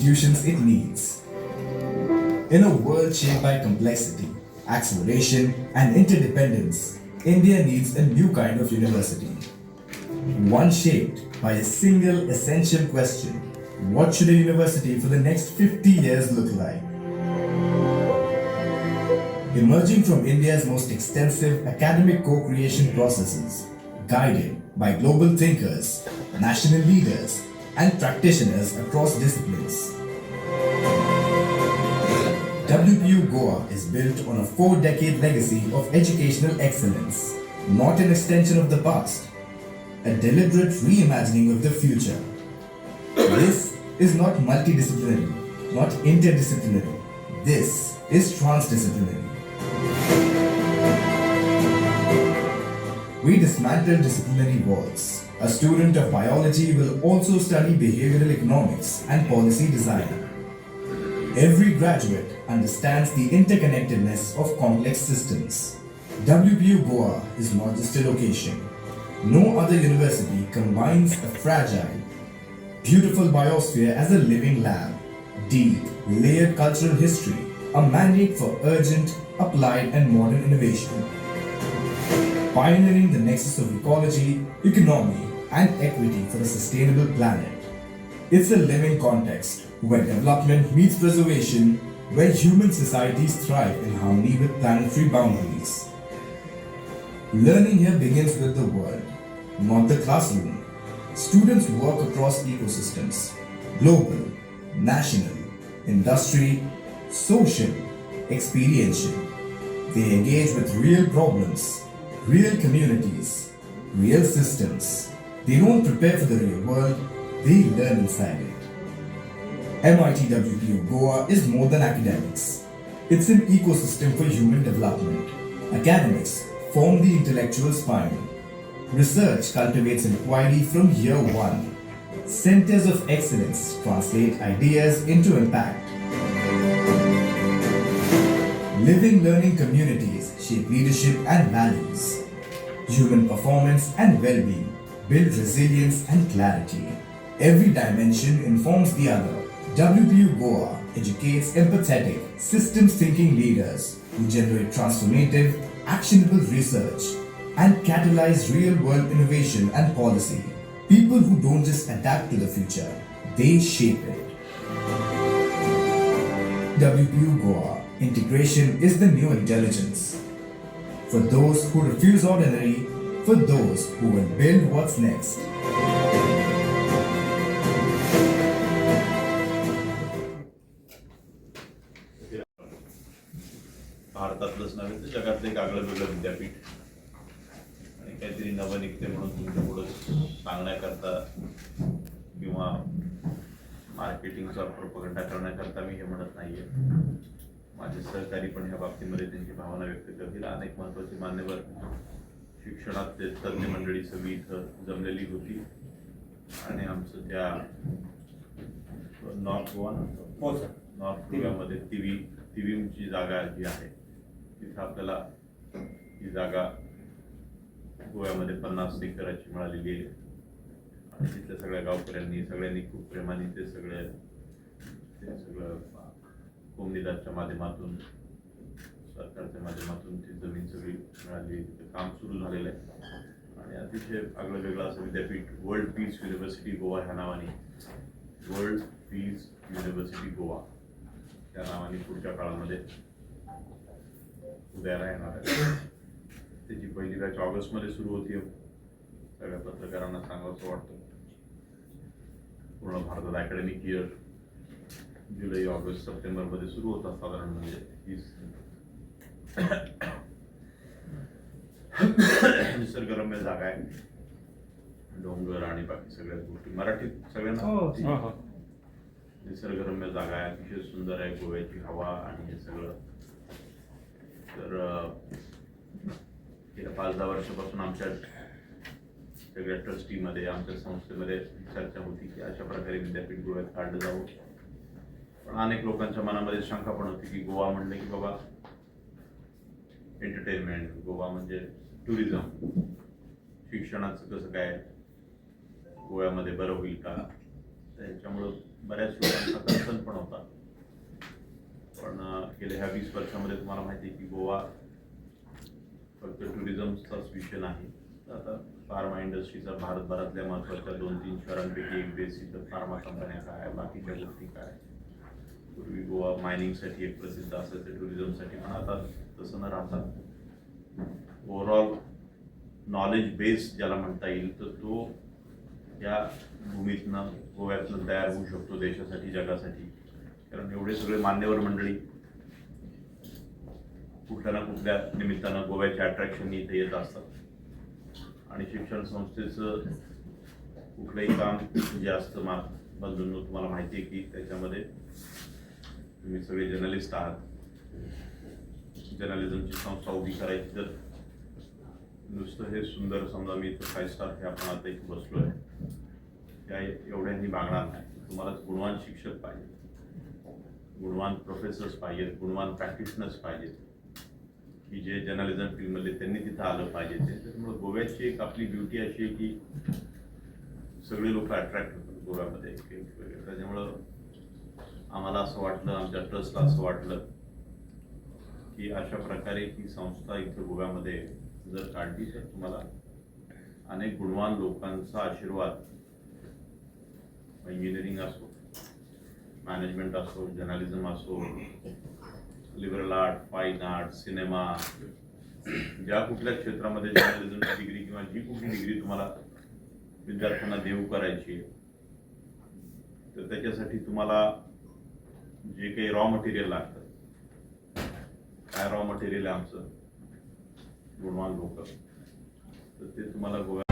institutions it needs. In a world shaped by complexity, acceleration, and interdependence, India needs a new kind of university. One shaped by a single essential question: what should a university for the next 50 years look like? Emerging from India's most extensive academic co-creation processes, guided by global thinkers, national leaders, and practitioners across disciplines. WPU Goa is built on a 4-decade legacy of educational excellence, not an extension of the past, a deliberate reimagining of the future. This is not multidisciplinary, not interdisciplinary. This is transdisciplinary. We dismantle disciplinary walls. A student of biology will also study behavioral economics and policy design. Every graduate understands the interconnectedness of complex systems. WPU Goa is not just a location. No other university combines a fragile, beautiful biosphere as a living lab, deep, layered cultural history, a mandate for urgent, applied and modern innovation. Pioneering the nexus of ecology, economy and equity for a sustainable planet. It's a living context where development meets preservation, where human societies thrive in harmony with planetary boundaries. Learning here begins with the world, not the classroom. Students work across ecosystems, global, national, industry, social, experiential. They engage with real problems, real communities, real systems. They don't prepare for the real world, they learn inside it. MIT WPU Goa is more than academics. It's an ecosystem for human development. Academics form the intellectual spine. Research cultivates inquiry from year one. Centers of excellence translate ideas into impact. Living learning communities shape leadership and values. Human performance and well-being build resilience and clarity. Every dimension informs the other. WPU Goa educates empathetic, systems-thinking leaders who generate transformative, actionable research and catalyze real-world innovation and policy. People who don't just adapt to the future, they shape it. WPU Goa, integration is the new intelligence. For those who refuse ordinary, for those who will build what's next. भारतातलंच नव्हे तर जगातलं एक आगळं वेगळं विद्यापीठ आणि काहीतरी नवं निघते म्हणून तुमच्या पुढं सांगण्याकरता किंवा मार्केटिंगचा प्रोपगंडा करण्याकरता मी हे म्हणत नाहीये. माझे सहकारी पण ह्या बाबतीमध्ये त्यांची भावना व्यक्त करतील. अनेक महत्त्वाची मान्यवर शिक्षणात ते तज्ज्ञ मंडळी सगळी इथं जमलेली होती आणि आमचं त्या नॉर्थ गोव्यामध्ये तिवीमची जागा जी आहे तिथं आपल्याला ही जागा गोव्यामध्ये 50 एकराची मिळालेली आहे आणि तिथल्या सगळ्या गावकऱ्यांनी सगळ्यांनी खूप प्रेमाने ते सगळं कोमनीदाच्या माध्यमातून सरकारच्या माध्यमातून ती जमीन सगळी मिळाली. तिथं काम सुरू झालेलं आहे आणि अतिशय आगळं वेगळं असं विद्यापीठ वर्ल्ड पीस युनिव्हर्सिटी गोवा ह्या नावाने वर्ल्ड पीस युनिव्हर्सिटी गोवा त्या नावाने पुढच्या काळामध्ये उदयाला येणार आहे. त्याची पहिली बॅच ऑगस्टमध्ये सुरू होती. सगळ्या पत्रकारांना सांगावंसं वाटतं पूर्ण भारतात अकॅडमिक इयर जुलै ऑगस्ट सप्टेंबरमध्ये सुरू होता साधारण. म्हणजे निसर्गरम्य जागा आहे, डोंगर आणि बाकी सगळ्याच गोष्टी मराठीत सगळ्यांना निसर्गरम्य जागा आहे, अतिशय सुंदर आहे. गोव्याची हवा आणि हे सगळं. तर गेल्या 5-10 वर्षापासून आमच्या सगळ्या ट्रस्टीमध्ये आमच्या संस्थेमध्ये चर्चा होती की अशा प्रकारे विद्यापीठ गोव्यात काढलं जावं. पण अनेक लोकांच्या मनामध्ये शंका पण होती की गोवा म्हणलं की बाबा एंटरटेनमेंट, गोवा म्हणजे टुरिझम, शिक्षणाचं कसं काय गोव्यामध्ये बरं होईल का. त्याच्यामुळं बऱ्याच लोकांचा व्यसन पण होता. पण गेल्या ह्या 20 वर्षामध्ये तुम्हाला माहिती आहे की गोवा फक्त टुरिझमचाच विषय नाही, तर आता फार्मा इंडस्ट्रीचा भारतभरातल्या महत्त्वाच्या 2-3 शहरांपैकी एक बेस इथं फार्मा कंपन्या काय, बाकीच्या गोष्टी काय. पूर्वी गोवा मायनिंगसाठी एक प्रसिद्ध असायचं, टुरिझमसाठी, पण आता तसं न राहता ओव्हरऑल नॉलेज बेस ज्याला म्हणता येईल तर तो या भूमीतनं गोव्यातनं तयार होऊ शकतो देशासाठी, जगासाठी. कारण एवढे सगळे मान्यवर मंडळी कुठल्या ना कुठल्या निमित्तानं गोव्याच्या अट्रॅक्शननी इथे येत असतात आणि शिक्षण संस्थेचं कुठलंही काम जे असतं बंधूंनो तुम्हाला माहिती आहे की त्याच्यामध्ये तुम्ही सगळे जर्नलिस्ट आहात. जर्नलिझमची संस्था उभी करायची तर नुसतं हे सुंदर समजा मी इथं 5 स्टार हे आपण आता इथे बसलो आहे त्या एवढ्यांनी भागणार नाही. तुम्हाला गुणवान शिक्षक पाहिजे, गुणवान प्रोफेसर्स पाहिजेत, गुणवान प्रॅक्टिशनर्स पाहिजेत की जे जर्नलिझम फील्डमध्ये त्यांनी तिथं आलं पाहिजे. त्याच्यामुळे गोव्याची एक आपली ब्युटी अशी आहे की सगळे लोक अट्रॅक्ट होतात गोव्यामध्ये. त्याच्यामुळं आम्हाला असं वाटलं, आमच्या ट्रस्टला असं वाटलं की अशा प्रकारे ही संस्था इथं गोव्यामध्ये जर काढली तर तुम्हाला अनेक गुणवान लोकांचा आशीर्वाद, इंजिनिअरिंग असो, मॅनेजमेंट असो, जर्नलिझम असो, liberal art, fine art, cinema, ज्या कुठल्या क्षेत्रामध्ये जर्नलिझमची डिग्री किंवा जी कुठली डिग्री तुम्हाला विद्यार्थ्यांना देऊ करायची तर त्याच्यासाठी तुम्हाला जे काही रॉ मटेरियल लागतं, काय रॉ मटेरियल आहे आमचं, गुणवान लोक, तर ते तुम्हाला गोव्यात